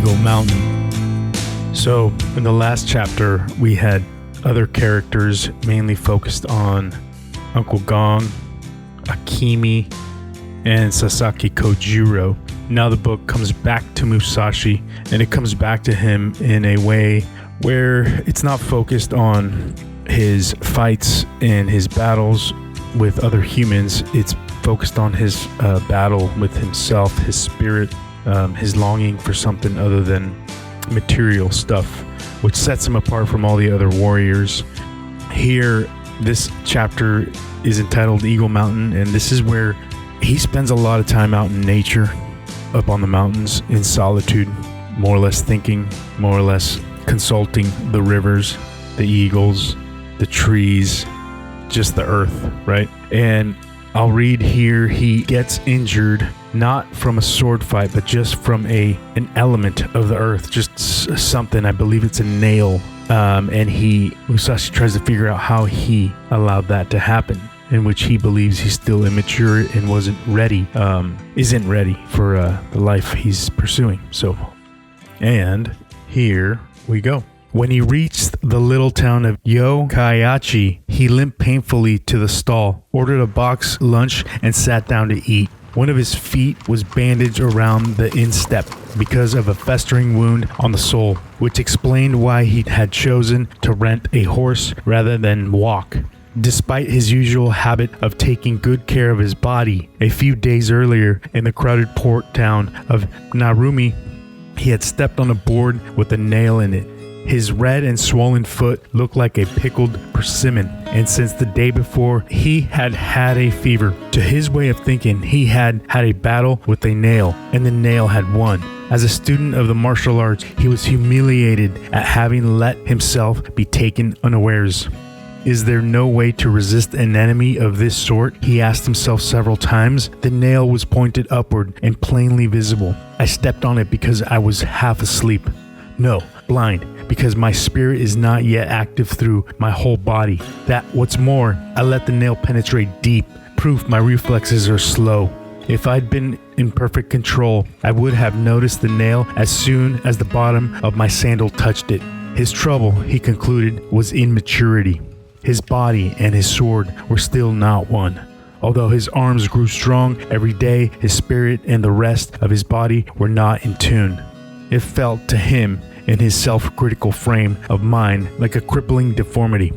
Eagle Mountain. So in the last chapter, we had other characters mainly focused on Uncle Gong, Akemi, and Sasaki Kojiro. Now the book comes back to Musashi, and it comes back to him in a way where it's not focused on his fights and his battles with other humans. It's focused on his battle with himself, his spirit, his longing for something other than material stuff, which sets him apart from all the other warriors. Here, this chapter is entitled Eagle Mountain, and this is where he spends a lot of time out in nature, up on the mountains in solitude, more or less thinking, more or less consulting the rivers, the eagles, the trees, just the earth, right? And I'll read here, he gets injured not from a sword fight, but just from an element of the earth, just something, I believe it's a nail. And Musashi tries to figure out how he allowed that to happen, in which he believes he's still immature and isn't ready for the life he's pursuing. So, and here we go. When he reached the little town of Yokkaichi, he limped painfully to the stall, ordered a box lunch, and sat down to eat. One of his feet was bandaged around the instep because of a festering wound on the sole, which explained why he had chosen to rent a horse rather than walk. Despite his usual habit of taking good care of his body, a few days earlier in the crowded port town of Narumi, he had stepped on a board with a nail in it. His red and swollen foot looked like a pickled persimmon, and since the day before, he had had a fever. To his way of thinking, he had had a battle with a nail, and the nail had won. As a student of the martial arts, he was humiliated at having let himself be taken unawares. Is there no way to resist an enemy of this sort? He asked himself several times. The nail was pointed upward and plainly visible. I stepped on it because I was half asleep. No, blind, because my spirit is not yet active through my whole body. What's more, I let the nail penetrate deep, proof my reflexes are slow. If I'd been in perfect control, I would have noticed the nail as soon as the bottom of my sandal touched it. His trouble, he concluded, was immaturity. His body and his sword were still not one. Although his arms grew strong every day, his spirit and the rest of his body were not in tune. It felt to him, in his self-critical frame of mind, like a crippling deformity.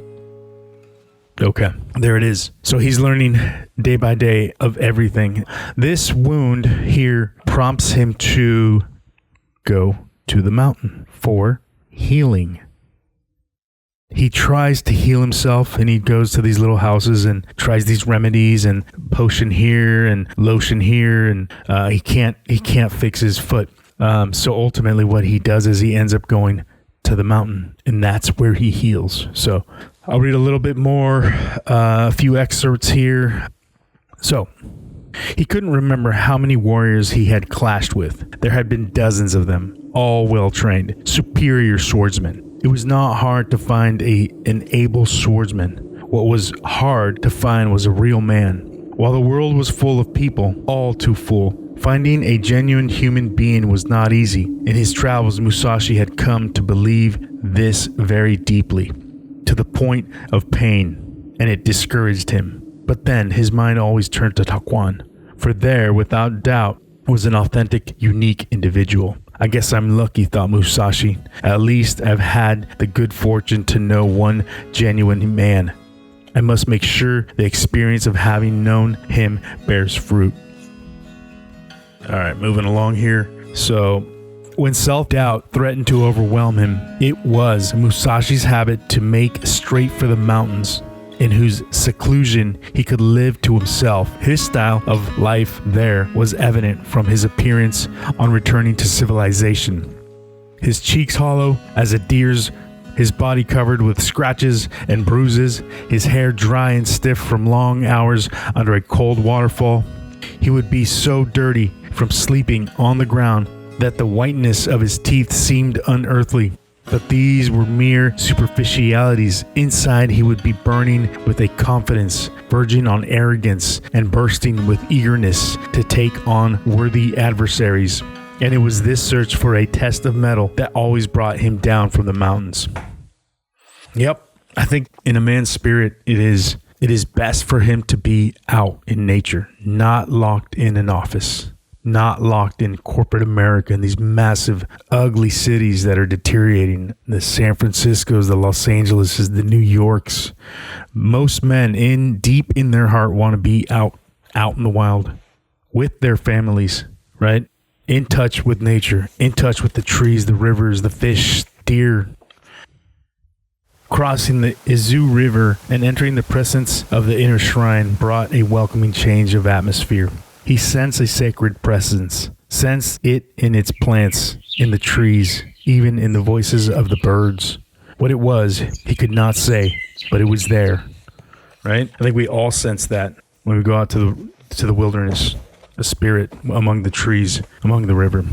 Okay, there it is. So he's learning day by day of everything. This wound here prompts him to go to the mountain for healing. He tries to heal himself, and he goes to these little houses and tries these remedies and potion here and lotion here, and he can't fix his foot. So ultimately what he does is he ends up going to the mountain, and that's where he heals. So I'll read a little bit more, a few excerpts here. So he couldn't remember how many warriors he had clashed with. There had been dozens of them, all well-trained, superior swordsmen. It was not hard to find an able swordsman. What was hard to find was a real man. While the world was full of people, all too full, finding a genuine human being was not easy. In his travels, Musashi had come to believe this very deeply, to the point of pain, and it discouraged him. But then his mind always turned to Taquan, for there, without doubt, was an authentic, unique individual. I guess I'm lucky, thought Musashi. At least I've had the good fortune to know one genuine man. I must make sure the experience of having known him bears fruit. All right, moving along here. So, when self-doubt threatened to overwhelm him, it was Musashi's habit to make straight for the mountains, in whose seclusion he could live to himself. His style of life there was evident from his appearance on returning to civilization. His cheeks hollow as a deer's, his body covered with scratches and bruises, his hair dry and stiff from long hours under a cold waterfall. He would be so dirty from sleeping on the ground that the whiteness of his teeth seemed unearthly. But these were mere superficialities. Inside he would be burning with a confidence, verging on arrogance, and bursting with eagerness to take on worthy adversaries. And it was this search for a test of metal that always brought him down from the mountains. Yep, I think in a man's spirit, it is best for him to be out in nature, not locked in an office, not locked in corporate America, in these massive, ugly cities that are deteriorating. The San Franciscos, the Los Angeleses, the New Yorks. Most men deep in their heart want to be out in the wild with their families, right? In touch with nature, in touch with the trees, the rivers, the fish, deer. Crossing the Izu River and entering the presence of the inner shrine brought a welcoming change of atmosphere. He sensed a sacred presence, sensed it in its plants, in the trees, even in the voices of the birds. What it was, he could not say, but it was there, right? I think we all sense that when we go out to the wilderness, a spirit among the trees, among the river.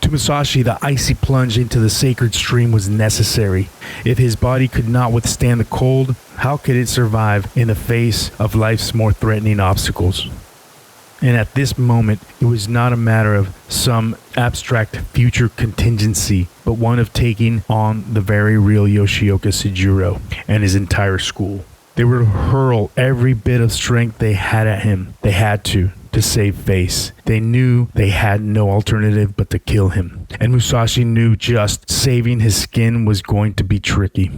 To Musashi, the icy plunge into the sacred stream was necessary. If his body could not withstand the cold, how could it survive in the face of life's more threatening obstacles? And at this moment, it was not a matter of some abstract future contingency, but one of taking on the very real Yoshioka Sujiro and his entire school. They would hurl every bit of strength they had at him. They had to save face. They knew they had no alternative but to kill him. And Musashi knew just saving his skin was going to be tricky.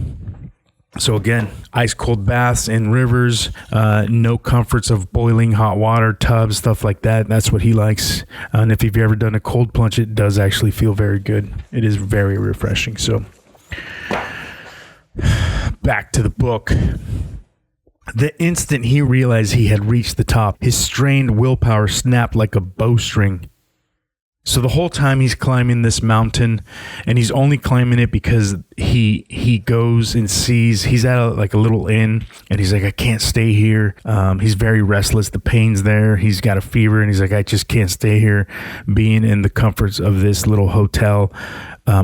So again, ice cold baths in rivers, no comforts of boiling hot water, tubs, stuff like that. That's what he likes. And if you've ever done a cold plunge, it does actually feel very good. It is very refreshing. So back to the book. The instant he realized he had reached the top, his strained willpower snapped like a bowstring. So the whole time he's climbing this mountain, and he's only climbing it because he goes and sees, he's at a little inn, and he's like, I can't stay here. He's very restless. The pain's there. He's got a fever, and he's like, I just can't stay here. Being in the comforts of this little hotel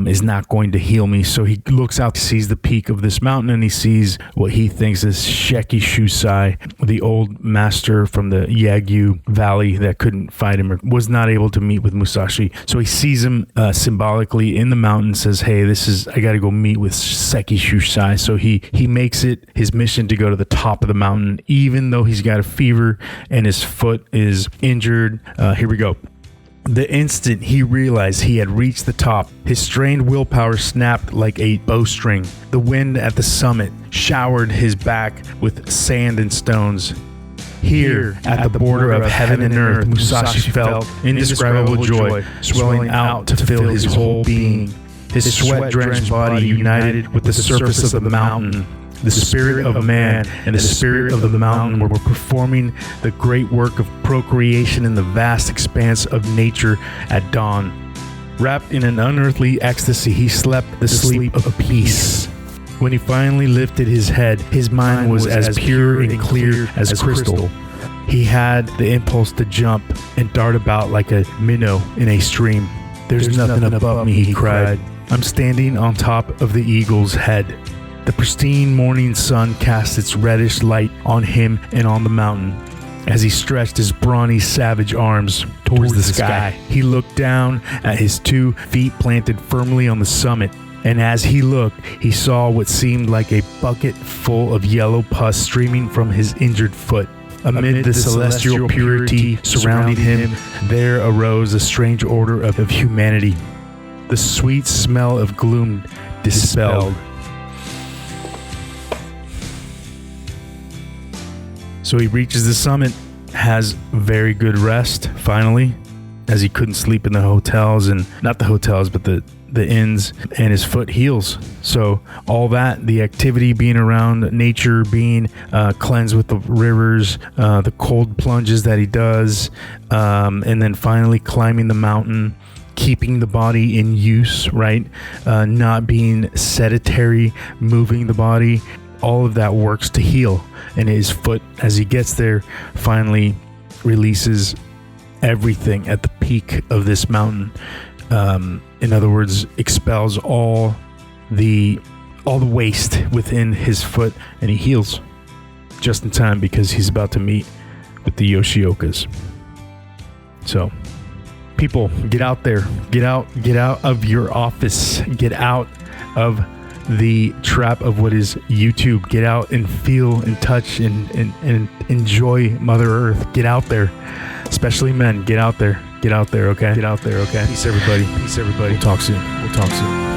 is not going to heal me. So he looks out, sees the peak of this mountain, and he sees what he thinks is Sheki Shusai, the old master from the Yagyu Valley that couldn't fight him or was not able to meet with Musashi. So he sees him symbolically in the mountain, says, hey, I got to go meet with Sheki Shusai. So he makes it his mission to go to the top of the mountain, even though he's got a fever and his foot is injured. Here we go. The instant he realized he had reached the top, his strained willpower snapped like a bowstring. The wind at the summit showered his back with sand and stones. Here, at the border of heaven and earth, Musashi felt indescribable joy swelling out to fill his whole being. His sweat-drenched body united with the surface of the mountain. The spirit of man and the spirit of the mountain were performing the great work of procreation in the vast expanse of nature at dawn. Wrapped in an unearthly ecstasy, he slept the sleep of peace. When he finally lifted his head, his mind was as pure and clear as crystal. He had the impulse to jump and dart about like a minnow in a stream. There's nothing above me, he cried. I'm standing on top of the eagle's head. The pristine morning sun cast its reddish light on him and on the mountain. As he stretched his brawny, savage arms towards the sky, he looked down at his 2 feet planted firmly on the summit. And as he looked, he saw what seemed like a bucket full of yellow pus streaming from his injured foot. Amid the celestial purity surrounding him, there arose a strange order of humanity. The sweet smell of gloom dispelled. So he reaches the summit, has very good rest, finally, as he couldn't sleep in the hotels, and not the hotels, but the inns, and his foot heals. So all that, the activity, being around nature, being cleansed with the rivers, the cold plunges that he does, and then finally climbing the mountain, keeping the body in use, right? Not being sedentary, moving the body. All of that works to heal. And his foot, as he gets there, finally releases everything at the peak of this mountain. In other words, expels all the waste within his foot, and he heals just in time because he's about to meet with the Yoshiokas. So, People, get out there. Get out of your office. Get out of the trap of what is YouTube. Get out and feel and touch and enjoy Mother Earth. Get out there. Especially men. Get out there. Get out there, okay? Get out there, okay? Peace, everybody. Peace, everybody. We'll talk soon.